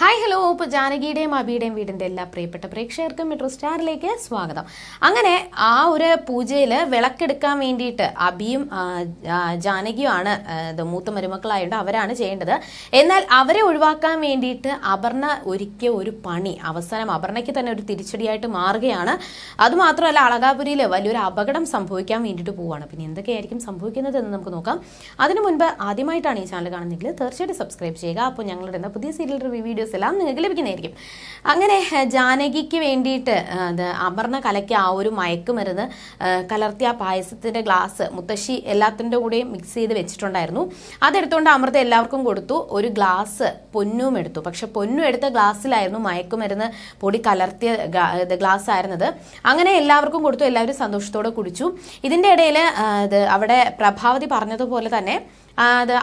Hi hello ഇപ്പോൾ ജാനകിയുടെയും അബിയുടെയും വീടിൻ്റെ എല്ലാ പ്രിയപ്പെട്ട പ്രേക്ഷകർക്കും മെട്രോ സ്റ്റാറിലേക്ക് സ്വാഗതം. അങ്ങനെ ആ ഒരു പൂജയിൽ വിളക്കെടുക്കാൻ വേണ്ടിയിട്ട് അബിയും ജാനകിയുമാണ് മൂത്ത മരുമക്കളായതുകൊണ്ട് അവരാണ് ചെയ്യേണ്ടത്. എന്നാൽ അവരെ ഒഴിവാക്കാൻ വേണ്ടിയിട്ട് അപർണ ഒരുക്കിയ ഒരു പണി അവസാനം അപർണയ്ക്ക് തന്നെ ഒരു തിരിച്ചടിയായിട്ട് മാറുകയാണ്. അതുമാത്രമല്ല, അളകാപുരിയിൽ വലിയൊരു അപകടം സംഭവിക്കാൻ വേണ്ടിയിട്ട് പോവുകയാണ്. പിന്നെ എന്തൊക്കെയായിരിക്കും സംഭവിക്കുന്നത് എന്ന് നമുക്ക് നോക്കാം. അതിനു മുൻപ് ആദ്യമായിട്ടാണ് ഈ ചാനൽ കാണുന്നതെങ്കിൽ തീർച്ചയായിട്ടും സബ്സ്ക്രൈബ് ചെയ്യുക. അപ്പോൾ ഞങ്ങളുടെ പുതിയ സീരിയൽ റിവ്യൂ വീഡിയോസ് എല്ലാം നിങ്ങൾക്ക് ലഭിക്കുന്നതായിരിക്കും. അങ്ങനെ ജാനകിക്ക് വേണ്ടിയിട്ട് അപർണ കലയ്ക്ക് ആ ഒരു മയക്കുമരുന്ന് കലർത്തിയ പായസത്തിന്റെ ഗ്ലാസ് മുത്തശ്ശി എല്ലാത്തിൻ്റെ കൂടെയും മിക്സ് ചെയ്ത് വെച്ചിട്ടുണ്ടായിരുന്നു. അതെടുത്തുകൊണ്ട് അമൃത എല്ലാവർക്കും കൊടുത്തു. ഒരു ഗ്ലാസ് പൊന്നും എടുത്തു. പക്ഷെ പൊന്നു എടുത്ത ഗ്ലാസ്സിലായിരുന്നു മയക്കുമരുന്ന് പൊടി കലർത്തിയ ഗ്ലാസ് ആയിരുന്നത്. അങ്ങനെ എല്ലാവർക്കും കൊടുത്തു. എല്ലാവരും സന്തോഷത്തോടെ കുടിച്ചു. ഇതിൻ്റെ ഇടയിൽ അവിടെ പ്രഭാവതി പറഞ്ഞതുപോലെ തന്നെ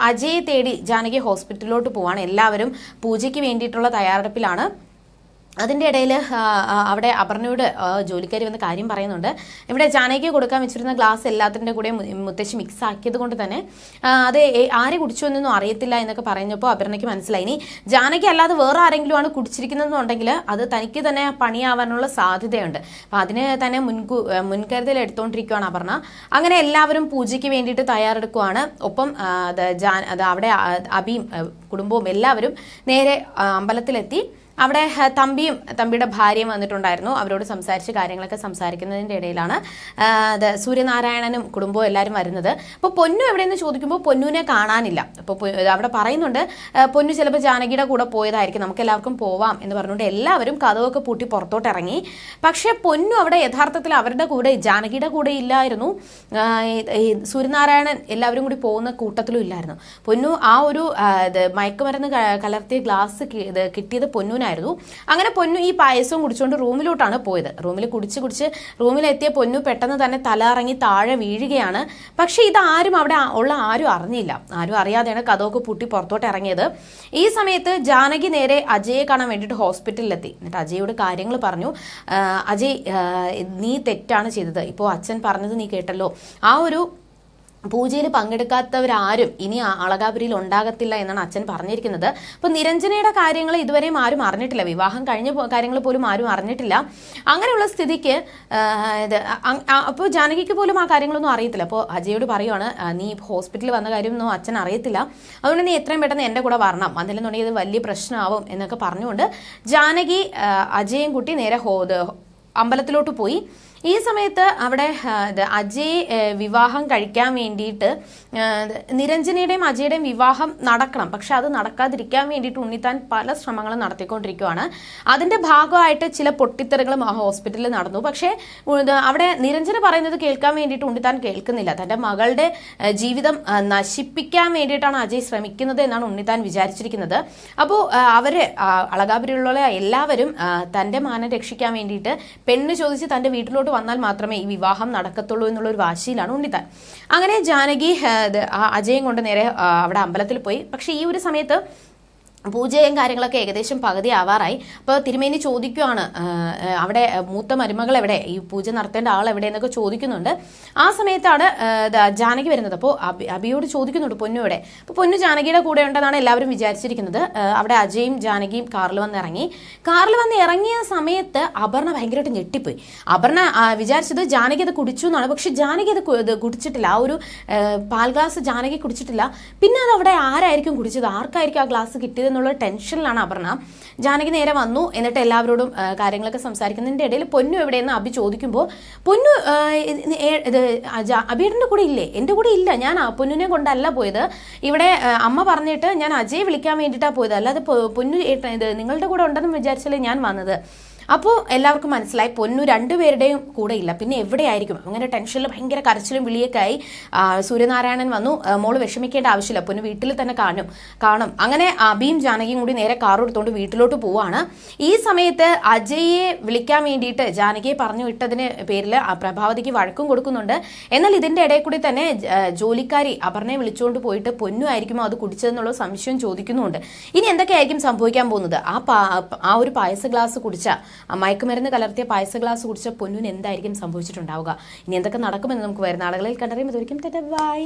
അജയെ തേടി ജാനകി ഹോസ്പിറ്റലിലോട്ട് പോവാണ്. എല്ലാവരും പൂജയ്ക്ക് വേണ്ടിയിട്ടുള്ള തയ്യാറെടുപ്പിലാണ്. അതിൻ്റെ ഇടയിൽ അവിടെ അപർണയോട് ജോലിക്കാരി വന്ന് കാര്യം പറയുന്നുണ്ട്. ഇവിടെ ജാനകിക്ക് കൊടുക്കാൻ വെച്ചിരുന്ന ഗ്ലാസ് എല്ലാത്തിൻ്റെ കൂടെ മുത്തശ്ശി മിക്സ് ആക്കിയത് കൊണ്ട് തന്നെ അത് ആര് കുടിച്ചു എന്നൊന്നും അറിയത്തില്ല എന്നൊക്കെ പറഞ്ഞപ്പോൾ അപർണയ്ക്ക് മനസ്സിലായി. ഇനി ജാനകി അല്ലാതെ വേറെ ആരെങ്കിലും ആണ് കുടിച്ചിരിക്കുന്നതെന്നുണ്ടെങ്കിൽ അത് തനിക്ക് തന്നെ പണിയാവാനുള്ള സാധ്യതയുണ്ട്. അപ്പം അതിന് തന്നെ മുൻകരുതൽ എടുത്തുകൊണ്ടിരിക്കുകയാണ് അപർണ. അങ്ങനെ എല്ലാവരും പൂജയ്ക്ക് വേണ്ടിയിട്ട് തയ്യാറെടുക്കുകയാണ്. ഒപ്പം അവിടെ അബിയും കുടുംബവും എല്ലാവരും നേരെ അമ്പലത്തിലെത്തി. അവിടെ തമ്പിയുടെ ഭാര്യയും വന്നിട്ടുണ്ടായിരുന്നു. അവരോട് സംസാരിച്ച് കാര്യങ്ങളൊക്കെ സംസാരിക്കുന്നതിൻ്റെ ഇടയിലാണ് സൂര്യനാരായണനും കുടുംബവും എല്ലാവരും വരുന്നത്. അപ്പോൾ പൊന്നു എവിടെയെന്ന് ചോദിക്കുമ്പോൾ പൊന്നുവിനെ കാണാനില്ല. അപ്പോൾ അവിടെ പറയുന്നുണ്ട് പൊന്നു ചിലപ്പോൾ ജാനകിയുടെ കൂടെ പോയതായിരിക്കും, നമുക്ക് എല്ലാവർക്കും പോവാം എന്ന് പറഞ്ഞുകൊണ്ട് എല്ലാവരും കതവൊക്കെ പൂട്ടി പുറത്തോട്ട് ഇറങ്ങി. പക്ഷേ പൊന്നു അവിടെ യഥാർത്ഥത്തിൽ അവരുടെ കൂടെ ജാനകിയുടെ കൂടെ ഇല്ലായിരുന്നു. സൂര്യനാരായണൻ എല്ലാവരും കൂടി പോകുന്ന കൂട്ടത്തിലും ഇല്ലായിരുന്നു. പൊന്നു ആ ഒരു മയക്കുമരുന്ന് കലർത്തിയ ഗ്ലാസ് കിട്ടിയത് പൊന്നു. അങ്ങനെ പൊന്നു ഈ പായസവും കുടിച്ചുകൊണ്ട് റൂമിലോട്ടാണ് പോയത്. റൂമിൽ കുടിച്ച് റൂമിലെത്തിയ പൊന്നു പെട്ടെന്ന് തന്നെ തലയിറങ്ങി താഴെ വീഴുകയാണ്. പക്ഷെ ഇതാരും അവിടെ ഉള്ള ആരും അറിഞ്ഞില്ല. ആരും അറിയാതെയാണ് കഥമൊക്കെ പൂട്ടി പുറത്തോട്ട് ഇറങ്ങിയത്. ഈ സമയത്ത് ജാനകി നേരെ അജയെ കാണാൻ വേണ്ടിയിട്ട് ഹോസ്പിറ്റലിലെത്തി. എന്നിട്ട് അജയോട് കാര്യങ്ങൾ പറഞ്ഞു. അജയ്, നീ തെറ്റാണ് ചെയ്തത്. ഇപ്പോൾ അച്ഛൻ പറഞ്ഞത് നീ കേട്ടല്ലോ. ആ ഒരു പൂജയിൽ പങ്കെടുക്കാത്തവരാരും ഇനി അളകാപുരിയിൽ ഉണ്ടാകത്തില്ല എന്നാണ് അച്ഛൻ പറഞ്ഞിരിക്കുന്നത്. അപ്പോൾ നിരഞ്ജനയുടെ കാര്യങ്ങൾ ഇതുവരെയും ആരും അറിഞ്ഞിട്ടില്ല. വിവാഹം കഴിഞ്ഞ കാര്യങ്ങൾ പോലും ആരും അറിഞ്ഞിട്ടില്ല. അങ്ങനെയുള്ള സ്ഥിതിക്ക് അപ്പോൾ ജാനകിക്ക് പോലും ആ കാര്യങ്ങളൊന്നും അറിയത്തില്ല. അപ്പോൾ അജയോട് പറയുവാണ്, നീ ഹോസ്പിറ്റലിൽ വന്ന കാര്യമൊന്നും അച്ഛൻ അറിയത്തില്ല, അതുകൊണ്ട് നീ എത്രയും പെട്ടെന്ന് എൻ്റെ കൂടെ വരണം, അതിലെന്നുണ്ടെങ്കിൽ ഇത് വലിയ പ്രശ്നമാവും എന്നൊക്കെ പറഞ്ഞുകൊണ്ട് ജാനകി അജയും കൂട്ടി നേരെ അമ്പലത്തിലോട്ട് പോയി. ഈ സമയത്ത് അവിടെ അജയ് വിവാഹം കഴിക്കാൻ വേണ്ടിയിട്ട് നിരഞ്ജനയുടെയും അജയുടെയും വിവാഹം നടക്കണം. പക്ഷെ അത് നടക്കാതിരിക്കാൻ വേണ്ടിയിട്ട് ഉണ്ണിത്താൻ പല ശ്രമങ്ങളും നടത്തിക്കൊണ്ടിരിക്കുകയാണ്. അതിൻ്റെ ഭാഗമായിട്ട് ചില പൊട്ടിത്തെറികളും ആ ഹോസ്പിറ്റലിൽ നടന്നു. പക്ഷേ അവിടെ നിരഞ്ജന പറയുന്നത് കേൾക്കാൻ വേണ്ടിയിട്ട് ഉണ്ണിത്താൻ കേൾക്കുന്നില്ല. തൻ്റെ മകളുടെ ജീവിതം നശിപ്പിക്കാൻ വേണ്ടിയിട്ടാണ് അജയ് ശ്രമിക്കുന്നത് എന്നാണ് ഉണ്ണിത്താൻ വിചാരിച്ചിരിക്കുന്നത്. അപ്പോൾ അവർ അളകാപുരിയിലുള്ള എല്ലാവരും തൻ്റെ മാനം രക്ഷിക്കാൻ വേണ്ടിയിട്ട് പെണ്ണ് ചോദിച്ച് തൻ്റെ വീട്ടിലോട്ട് വന്നാൽ മാത്രമേ ഈ വിവാഹം നടക്കത്തുള്ളൂ എന്നുള്ളൊരു വാശിയിലാണ് ഉണ്ണിത്താൻ. അങ്ങനെ ജാനകി അജയം കൊണ്ട് നേരെ അവിടെ അമ്പലത്തിൽ പോയി. പക്ഷെ ഈ ഒരു സമയത്ത് പൂജയും കാര്യങ്ങളൊക്കെ ഏകദേശം പകുതി ആവാറായി. അപ്പോൾ തിരുമേനി ചോദിക്കുകയാണ്, അവിടെ മൂത്ത മരുമകൾ എവിടെ, ഈ പൂജ നടത്തേണ്ട ആൾ എവിടെ എന്നൊക്കെ ചോദിക്കുന്നുണ്ട്. ആ സമയത്താണ് ജാനകി വരുന്നത്. അപ്പോൾ അബിയോട് ചോദിക്കുന്നുണ്ട് പൊന്നു എവിടെ. അപ്പോൾ പൊന്നു ജാനകിയുടെ കൂടെ ഉണ്ടെന്നാണ് എല്ലാവരും വിചാരിച്ചിരിക്കുന്നത്. അവിടെ അജയും ജാനകിയും കാറിൽ വന്ന് ഇറങ്ങിയ സമയത്ത് അപർണ ഭയങ്കരമായിട്ട് ഞെട്ടിപ്പോയി. അപർണ വിചാരിച്ചത് ജാനകി അത് കുടിച്ചു എന്നാണ്. പക്ഷെ ജാനകി അത് കുടിച്ചിട്ടില്ല. ആ ഒരു പാൽ ഗ്ലാസ് ജാനകി കുടിച്ചിട്ടില്ല. പിന്നെ അത് അവിടെ ആരായിരിക്കും കുടിച്ചത്, ആർക്കായിരിക്കും ആ ഗ്ലാസ് കിട്ടിയത് എന്നുള്ള ടെൻഷനിലാണ് അപർണ. ജാനകി നേരെ വന്നു. എന്നിട്ട് എല്ലാവരോടും കാര്യങ്ങളൊക്കെ സംസാരിക്കുന്നതിൻ്റെ ഇടയിൽ പൊന്നു എവിടെയെന്ന് അബി ചോദിക്കുമ്പോൾ പൊന്നു അബിയുടെ കൂടെ ഇല്ലേ? എൻ്റെ കൂടെ ഇല്ല, ഞാൻ പൊന്നുവിനെ കൊണ്ടല്ല പോയത്. ഇവിടെ അമ്മ പറഞ്ഞിട്ട് ഞാൻ അജയ് വിളിക്കാൻ വേണ്ടിയിട്ടാണ് പോയത്, അല്ലാതെ പൊന്നു ഇത് നിങ്ങളുടെ കൂടെ ഉണ്ടെന്ന് വിചാരിച്ചല്ലേ ഞാൻ വന്നത്. അപ്പോൾ എല്ലാവർക്കും മനസ്സിലായി പൊന്നു രണ്ടുപേരുടെയും കൂടെ ഇല്ല, പിന്നെ എവിടെയായിരിക്കും. അങ്ങനെ ടെൻഷനിൽ ഭയങ്കര കരച്ചിലും വിളിയൊക്കെ ആയി. സൂര്യനാരായണൻ വന്നു. മോള് വിഷമിക്കേണ്ട ആവശ്യമില്ല, പൊന്നു വീട്ടിൽ തന്നെ കാണും. അങ്ങനെ അബിയും ജാനകിയും കൂടി നേരെ കാർ എടുത്തുകൊണ്ട് വീട്ടിലോട്ട് പോവാണ്. ഈ സമയത്ത് അജയെ വിളിക്കാൻ വേണ്ടിയിട്ട് ജാനകിയെ പറഞ്ഞു വിട്ടതിന് പേരിൽ പ്രഭാവതിക്ക് വഴക്കും കൊടുക്കുന്നുണ്ട്. എന്നാൽ ഇതിൻ്റെ ഇടയിൽ കൂടി തന്നെ ജോലിക്കാരി അപർണയെ വിളിച്ചുകൊണ്ട് പോയിട്ട് പൊന്നു ആയിരിക്കുമോ അത് കുടിച്ചതെന്നുള്ള സംശയം ചോദിക്കുന്നുണ്ട്. ഇനി എന്തൊക്കെയായിരിക്കും സംഭവിക്കാൻ പോകുന്നത്? ആ ഒരു പായസ ഗ്ലാസ് കുടിച്ച മയക്കുമരുന്ന് കലർത്തിയ പായസ ഗ്ലാസ് കുടിച്ച പൊന്നുവിന് എന്തായിരിക്കും സംഭവിച്ചിട്ടുണ്ടാവുക? ഇനി എന്തൊക്കെ നടക്കുമെന്ന് നമുക്ക് വരുന്ന ആളുകളിൽ കണ്ടറിയും. ഇതുവരെയും ബൈ.